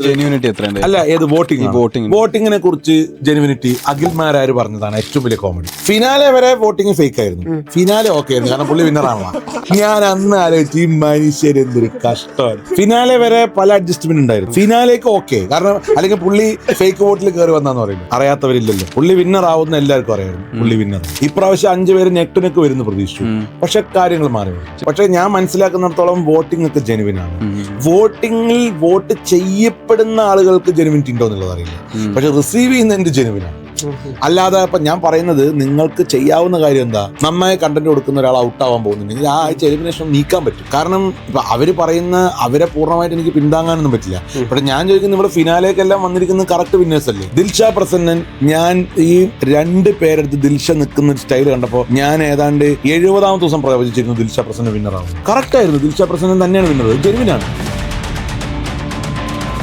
Genuinity എത്രയുണ്ട്? അല്ല, ഏത് വോട്ടിങ്ങിനെ കുറിച്ച് ജെനുവിനിറ്റി അഖിൽമാരാര് പറഞ്ഞതാണ് ഏറ്റവും വലിയ കോമഡി. ഫിനാലെ വരെ വോട്ടിംഗ് ഫേക്ക് ആയിരുന്നു, ഫിനാലെ ഓക്കെ ആയിരുന്നു, കാരണം പുള്ളി വിന്നറാണല്ലോ. ഞാൻ അന്ന് ആലോചിച്ച് ഈ മനുഷ്യർ എന്തൊരു കഷ്ടമാണ്. ഫിനാലെ വരെ പല അഡ്ജസ്റ്റ്മെന്റ് ഉണ്ടായിരുന്നു, ഫിനാലേക്ക് ഓക്കെ, കാരണം അല്ലെങ്കിൽ പുള്ളി ഫേക്ക് വോട്ടിൽ കയറി വന്നാന്ന് പറയുന്നത് അറിയാത്തവരില്ലല്ലോ. പുള്ളി വിന്നർ ആവുന്ന എല്ലാവർക്കും അറിയായിരുന്നു പുള്ളി വിന്നർ. ഇപ്രാവശ്യം 5 പേര് നെക്ക് വരുന്നു പ്രതീക്ഷിച്ചു, പക്ഷെ കാര്യങ്ങൾ മാറി. പക്ഷെ ഞാൻ മനസ്സിലാക്കുന്നിടത്തോളം വോട്ടിംഗ് ഒക്കെ ജെനുവിനാണ്. വോട്ടിങ്ങിൽ വോട്ട് ചെയ്യപ്പെടുന്ന ആളുകൾക്ക് ജെനുവിനിറ്റി ഉണ്ടോ എന്നുള്ളത് അറിയില്ല, പക്ഷെ റിസീവ് ചെയ്യുന്നതിന്റെ ജെനുവിനാണ്. അല്ലാതെ ഇപ്പൊ ഞാൻ പറയുന്നത് നിങ്ങൾക്ക് ചെയ്യാവുന്ന കാര്യം എന്താ, നന്നായി കണ്ടന്റ് കൊടുക്കുന്ന ഒരാൾ ഔട്ട് ആവാൻ പോകുന്നുണ്ടെങ്കിൽ ആ ആഴ്ച എലിമിനേഷൻ നീക്കാൻ പറ്റും. കാരണം ഇപ്പൊ അവര് പറയുന്ന അവരെ പൂർണ്ണമായിട്ട് എനിക്ക് പിന്താങ്ങാനൊന്നും പറ്റില്ല. പക്ഷെ ഞാൻ ചോദിക്കുന്നത് ഇവിടെ ഫിനാലേക്കെല്ലാം വന്നിരിക്കുന്നത് കറക്റ്റ് വിന്നേഴ്സ് അല്ലേ? ദിൽഷ പ്രസന്നൻ, ഞാൻ ഈ 2 പേരെടുത്ത് ദിൽഷ നിൽക്കുന്ന ഒരു സ്റ്റൈൽ കണ്ടപ്പോൾ ഞാൻ ഏതാണ്ട് 70ാമത്തെ ദിവസം പ്രവചിച്ചിരുന്നു ദിൽഷ പ്രസന്നൻ വിന്നറാവും. കറക്റ്റ് ആയിരുന്നു, ദിൽഷ പ്രസന്നൻ തന്നെയാണ് വിന്നർ, ജെനുവിനാണ്.